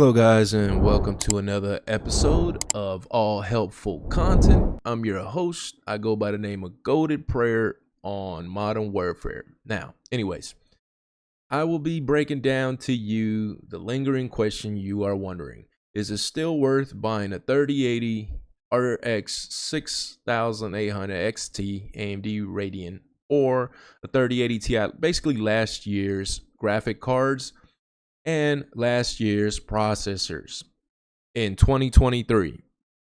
Hello, guys, and welcome to another episode of All Helpful Content. I'm your host. I go by the name of Goated Prayer on Modern Warfare. Now, anyways, I will be breaking down to you the lingering question you are wondering. Is it still worth buying a 3080 RTX 6800 XT AMD Radeon or a 3080 Ti, basically last year's graphic cards and last year's processors in 2023?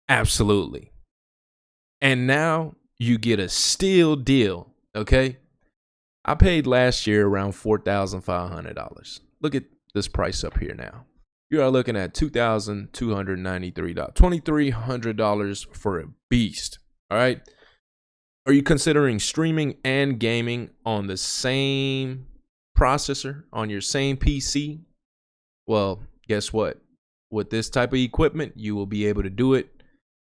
Absolutely. And now you get a steal deal, okay? I paid last year around $4,500. Look at this price up here now. You are looking at $2,293, $2,300 for a beast, all right? Are you considering streaming and gaming on the same processor, on your same PC? Well, guess what? With this type of equipment, you will be able to do it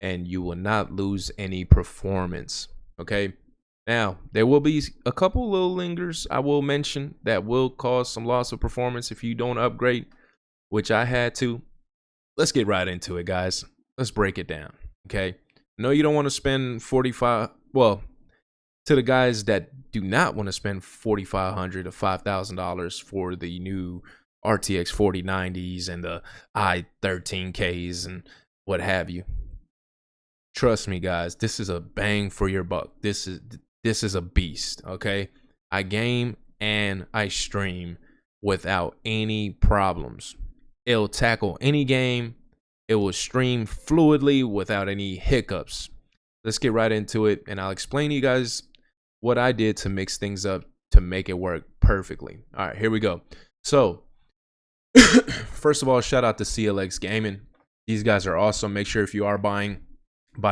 and you will not lose any performance. Okay. Now, there will be a couple little lingers I will mention that will cause some loss of performance if you don't upgrade, which I had to. Let's get right into it, guys. Let's break it down. Okay. No, you don't want to spend 45. Well, to the guys that do not want to spend $4,500 to $5,000 for the new RTX 4090s and the i13Ks and what have you. Trust me, guys, this is a bang for your buck. This is a beast, okay? I game and I stream without any problems. It'll tackle any game. It will stream fluidly without any hiccups. Let's get right into it, and I'll explain to you guys what I did to mix things up to make it work perfectly. All right, here we go. So, first of all, shout out to CLX Gaming. These guys are awesome. Make sure if you are buy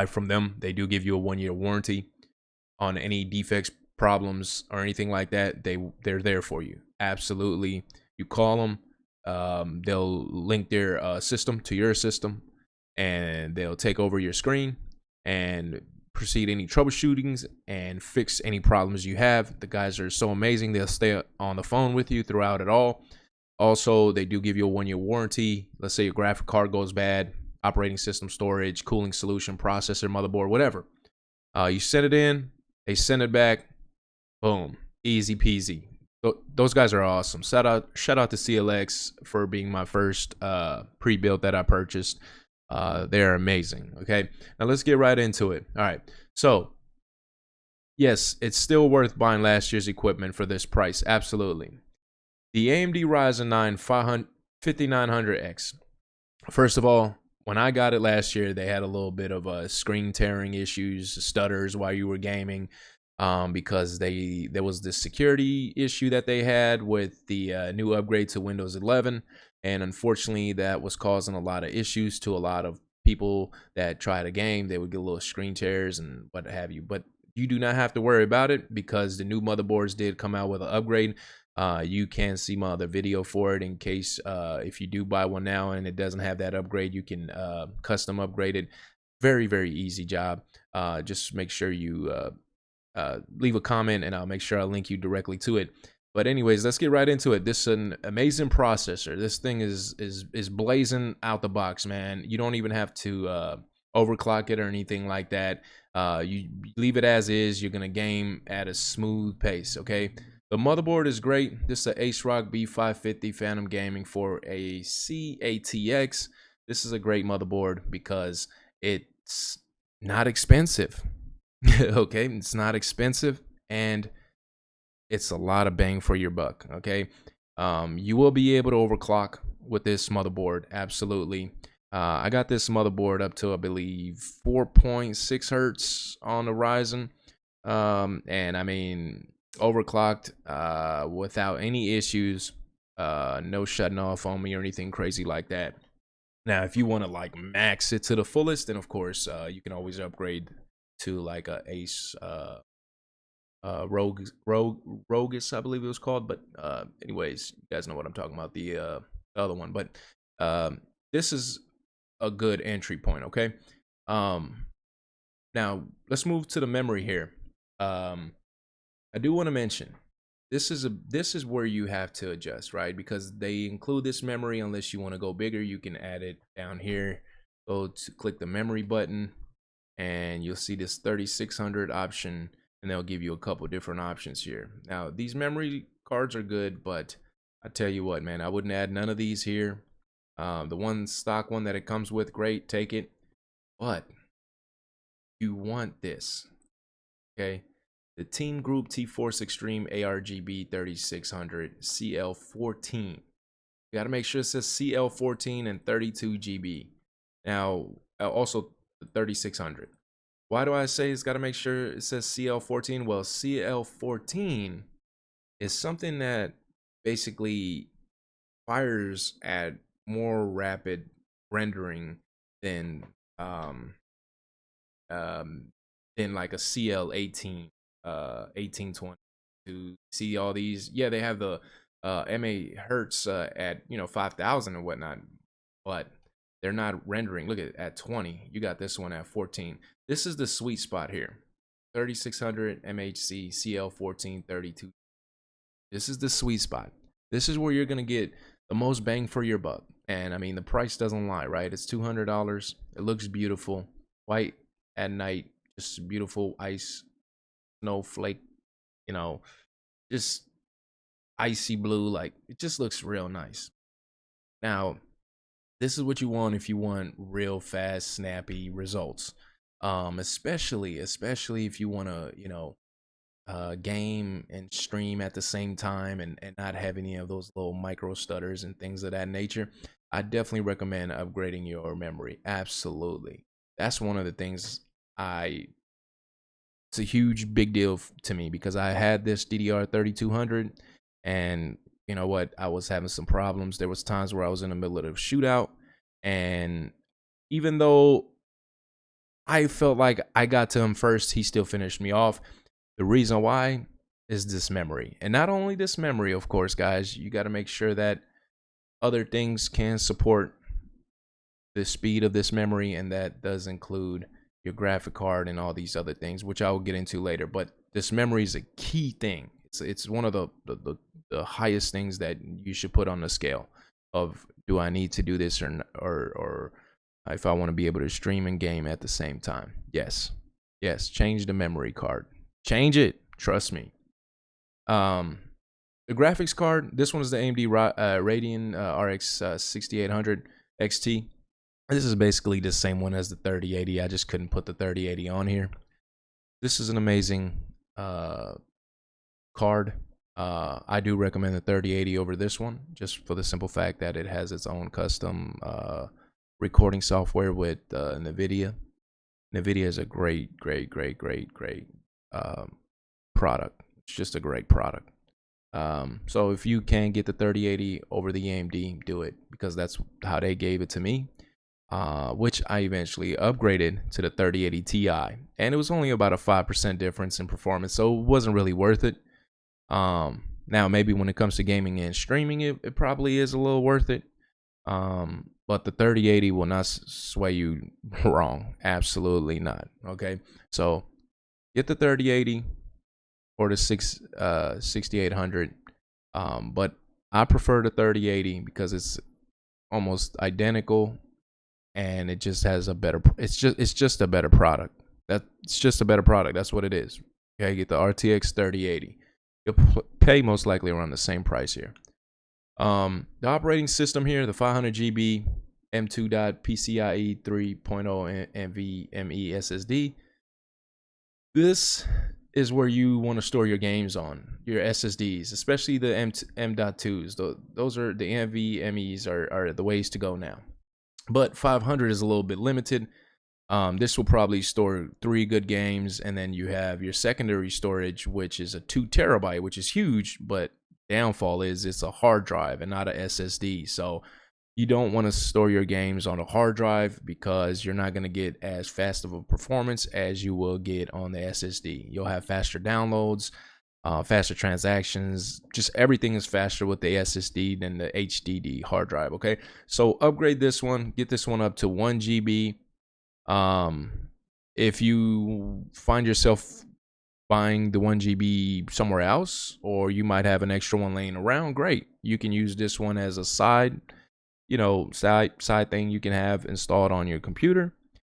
from them. They do give you a 1-year warranty on any defects, problems, or anything like that. They're there for you. Absolutely. You call them. They'll link their system to your system, and they'll take over your screen and proceed any troubleshootings and fix any problems you have. The guys are so amazing. They'll stay on the phone with you throughout it all. Also, they do give you a 1-year warranty. Let's say your graphic card goes bad, operating system, storage, cooling solution, processor, motherboard, whatever. You send it in, they send it back. Boom, easy peasy. Those guys are awesome. Shout out to CLX for being my first pre-built that I purchased. They're amazing. Okay, now let's get right into it. All right, so yes, it's still worth buying last year's equipment for this price. Absolutely. The AMD Ryzen 9 5900X. First of all, when I got it last year, they had a little bit of screen tearing issues, stutters while you were gaming, because there was this security issue that they had with the new upgrade to Windows 11, and unfortunately, that was causing a lot of issues to a lot of people that tried a game. They would get little screen tears and what have you, but you do not have to worry about it because the new motherboards did come out with an upgrade. You can see my other video for it in case if you do buy one now and it doesn't have that upgrade, you can custom upgrade it. Very, very easy job. Just make sure you leave a comment and I'll make sure I link you directly to it. But anyways, let's get right into it. This is an amazing processor. This thing is blazing out the box, man. You don't even have to overclock it or anything like that. You leave it as is. You're gonna game at a smooth pace, okay? The motherboard is great. This is an ASRock B550 Phantom Gaming for a CATX. This is a great motherboard because it's not expensive. Okay, it's not expensive and it's a lot of bang for your buck. Okay, you will be able to overclock with this motherboard. Absolutely. I got this motherboard up to, I believe, 4.6 hertz on the Ryzen, and I mean, overclocked without any issues, no shutting off on me or anything crazy like that. Now, if you want to like max it to the fullest, then of course you can always upgrade to like a Ace Rogus, I believe it was called. But anyways, you guys know what I'm talking about, the other one. But this is a good entry point. Okay, now let's move to the memory here. I do want to mention this is where you have to adjust, right? Because they include this memory. Unless you want to go bigger, you can add it down here. Go to click the memory button, and you'll see this 3600 option, and they'll give you a couple different options here. Now, these memory cards are good, but I tell you what, man, I wouldn't add none of these here. The one stock one that it comes with, great, take it. But you want this, okay? The Team Group T-Force Extreme ARGB 3600 CL14. You got to make sure it says CL14 and 32 GB. Now, also 3600. Why do I say it's got to make sure it says CL14? Well, CL14 is something that basically fires at more rapid rendering than like a CL18 1820. To see all these, yeah, they have the MA hertz at 5,000 and whatnot, but they're not rendering. Look at 20. You got this one at 14. This is the sweet spot here. 3600 MHC CL14 32. This is the sweet spot. This is where you're gonna get the most bang for your buck. And I mean, the price doesn't lie, right? It's $200. It looks beautiful, white at night, just beautiful ice snowflake, just icy blue. Like, it just looks real nice. Now, this is what you want if you want real fast, snappy results. Especially if you want to, game and stream at the same time, and not have any of those little micro stutters and things of that nature. I definitely recommend upgrading your memory. Absolutely. That's one of the things it's a huge big deal to me, because I had this DDR 3200, and you know what, I was having some problems. There was times where I was in the middle of a shootout, and even though I felt like I got to him first, he still finished me off. The reason why is this memory. And not only this memory, of course, guys, you got to make sure that other things can support the speed of this memory, and that does include your graphic card and all these other things, which I will get into later. But this memory is a key thing. It's one of the highest things that you should put on the scale of, do I need to do this, or if I want to be able to stream and game at the same time. Yes, change the memory card. Change it. Trust me. The graphics card, this one is the AMD Radeon RX 6800 XT. This is basically the same one as the 3080. I just couldn't put the 3080 on here. This is an amazing card. I do recommend the 3080 over this one, just for the simple fact that it has its own custom recording software with NVIDIA. NVIDIA is a great product. It's just a great product. So if you can get the 3080 over the AMD, do it, because that's how they gave it to me, which I eventually upgraded to the 3080 Ti, and it was only about a 5% difference in performance, so it wasn't really worth it. Now maybe when it comes to gaming and streaming, it probably is a little worth it. But the 3080 will not sway you wrong. Absolutely not. Okay, so get the 3080 or the 6800. But I prefer the 3080 because it's almost identical, and it just has a better. It's just a better product. It's just a better product. That's what it is. Okay, get the RTX 3080. You'll pay most likely around the same price here. The operating system here, the 500 GB M2.PCIe 3.0 NVMe SSD. This is where you want to store your games on, your SSDs, especially the M.2s. Those are the NVMe's are the ways to go now. But 500 is a little bit limited. This will probably store 3 good games, and then you have your secondary storage, which is a 2 terabyte, which is huge, but downfall is it's a hard drive and not a SSD. So you don't want to store your games on a hard drive, because you're not going to get as fast of a performance as you will get on the SSD. You'll have faster downloads, faster transactions, just everything is faster with the SSD than the HDD hard drive. Okay, so upgrade this one, get this one up to 1 GB. If you find yourself buying the 1 GB somewhere else, or you might have an extra one laying around. Great, you can use this one as a side, side thing you can have installed on your computer,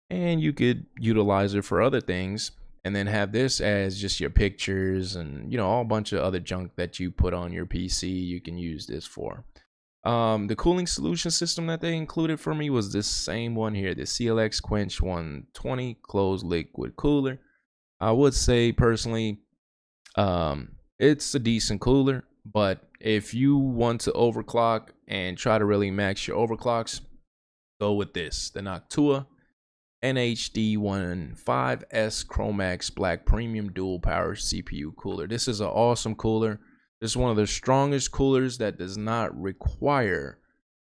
and you could utilize it for other things, and then have this as just your pictures and all a bunch of other junk that you put on your PC. You can use this for. The cooling solution system that they included for me was this same one here, the CLX Quench 120 closed liquid cooler. I would say personally, it's a decent cooler, but if you want to overclock and try to really max your overclocks, go with this, the Noctua NHD15S Chromax Black Premium Dual Power CPU Cooler. This is an awesome cooler. This is one of the strongest coolers that does not require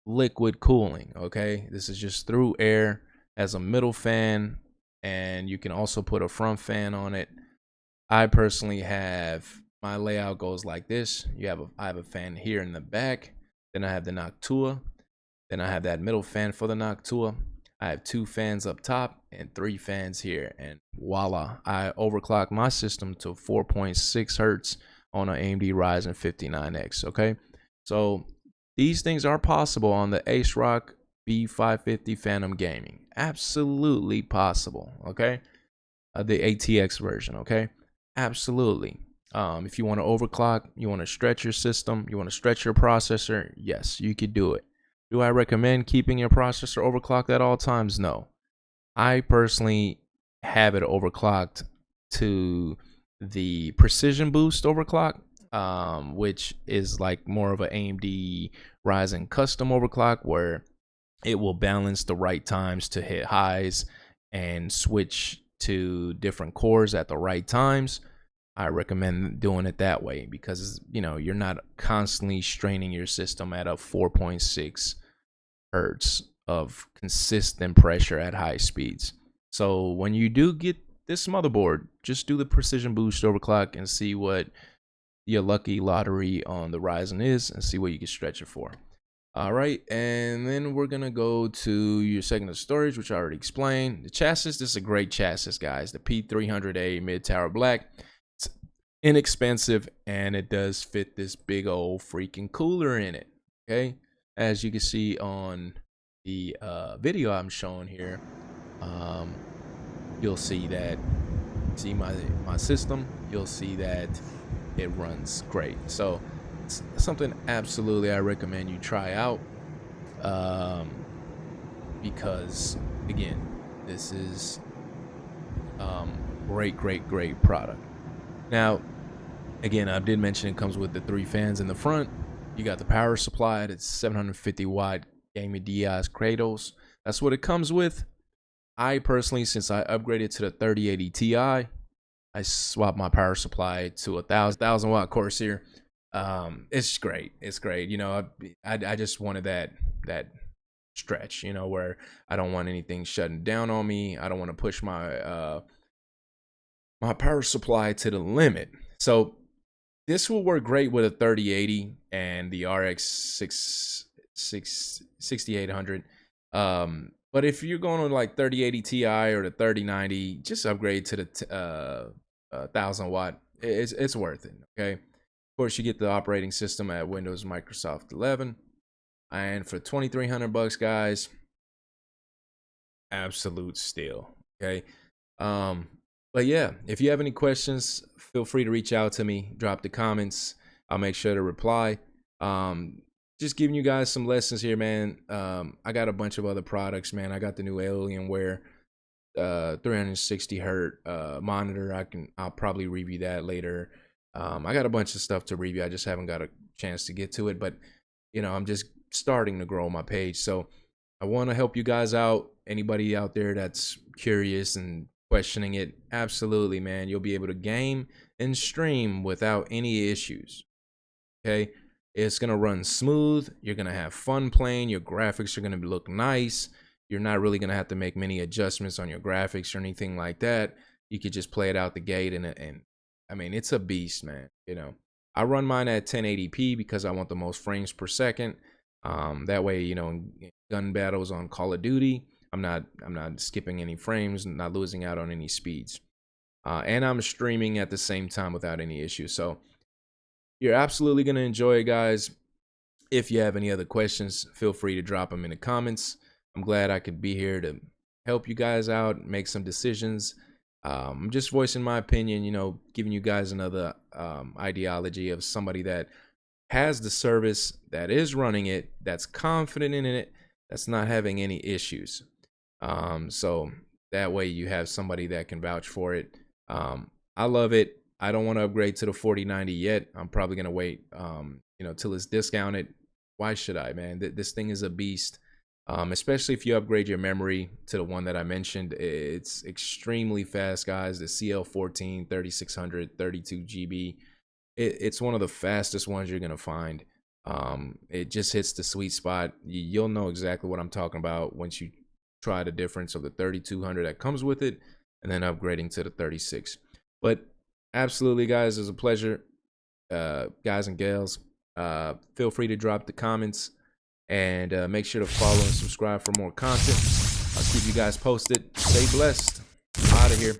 liquid cooling. Okay, this is just through air, as a middle fan, and you can also put a front fan on it. I personally have, my layout goes like this. I have a fan here in the back, then I have the Noctua, then I have that middle fan for the Noctua. I have 2 fans up top and 3 fans here, and voila, I overclock my system to 4.6 hertz on an AMD Ryzen 59X. Okay, so these things are possible on the AceRock B550 Phantom Gaming. Absolutely possible. Okay, the ATX version. Okay, absolutely. If you want to overclock, you want to stretch your system, you want to stretch your processor, yes, you could do it. Do I recommend keeping your processor overclocked at all times? No. I personally have it overclocked to the Precision Boost overclock, which is like more of an AMD Ryzen custom overclock, where it will balance the right times to hit highs and switch to different cores at the right times. I recommend doing it that way because you're not constantly straining your system at a 4.6 hertz of consistent pressure at high speeds. So when you do get this motherboard, just do the Precision Boost overclock and see what your lucky lottery on the Ryzen is, and see what you can stretch it for. All right, and then we're gonna go to your segment of storage, which I already explained. The chassis, this is a great chassis, guys. The P300A Mid Tower Black. It's inexpensive, and it does fit this big old freaking cooler in it. Okay, as you can see on the video I'm showing here, you'll see that. See my system. You'll see that it runs great. So it's something absolutely I recommend you try out, because again, this is great product. Now again, I did mention it comes with the 3 fans in the front. You got the power supply. It's 750 watt gaming DI's Kratos. That's what it comes with. I personally, since I upgraded to the 3080 Ti, I swapped my power supply to a 1000 watt Corsair. It's great. It's great. I just wanted that stretch, where I don't want anything shutting down on me. I don't want to push my my power supply to the limit. So this will work great with a 3080 and the RX 6800. But if you're going with like 3080 Ti or the 3090, just upgrade to the 1000 watt. It's worth it. Okay. Of course, you get the operating system at Windows Microsoft 11, and for $2,300, guys, absolute steal. Okay. But yeah, if you have any questions, feel free to reach out to me. Drop the comments. I'll make sure to reply. Just giving you guys some lessons here, man. I got a bunch of other products, man. I got the new Alienware 360 hertz monitor. I'll probably review that later. I got a bunch of stuff to review. I just haven't got a chance to get to it, but I'm just starting to grow my page, so I want to help you guys out. Anybody out there that's curious and questioning it, absolutely, man, you'll be able to game and stream without any issues. Okay, it's gonna run smooth. You're gonna have fun playing. Your graphics are gonna look nice. You're not really gonna have to make many adjustments on your graphics or anything like that. You could just play it out the gate, and I mean, it's a beast, man. I run mine at 1080p because I want the most frames per second. That way, in gun battles on Call of Duty, I'm not skipping any frames, not losing out on any speeds. and I'm streaming at the same time without any issues. So you're absolutely going to enjoy it, guys. If you have any other questions, feel free to drop them in the comments. I'm glad I could be here to help you guys out, make some decisions. I'm just voicing my opinion, you know, giving you guys another ideology of somebody that has the service, that is running it, that's confident in it, that's not having any issues. So that way you have somebody that can vouch for it. I love it. I don't want to upgrade to the 4090 yet. I'm probably going to wait, you know, till it's discounted. Why should I, man? This thing is a beast. Especially if you upgrade your memory to the one that I mentioned. It's extremely fast, guys. The CL14 3600 32 GB. It's one of the fastest ones you're gonna find. It just hits the sweet spot. You'll know exactly what I'm talking about once you try the difference of the 3200 that comes with it and then upgrading to the 36. But absolutely, guys, it was a pleasure. Guys and gals, feel free to drop the comments and make sure to follow and subscribe for more content. I'll keep you guys posted. Stay blessed. Out of here.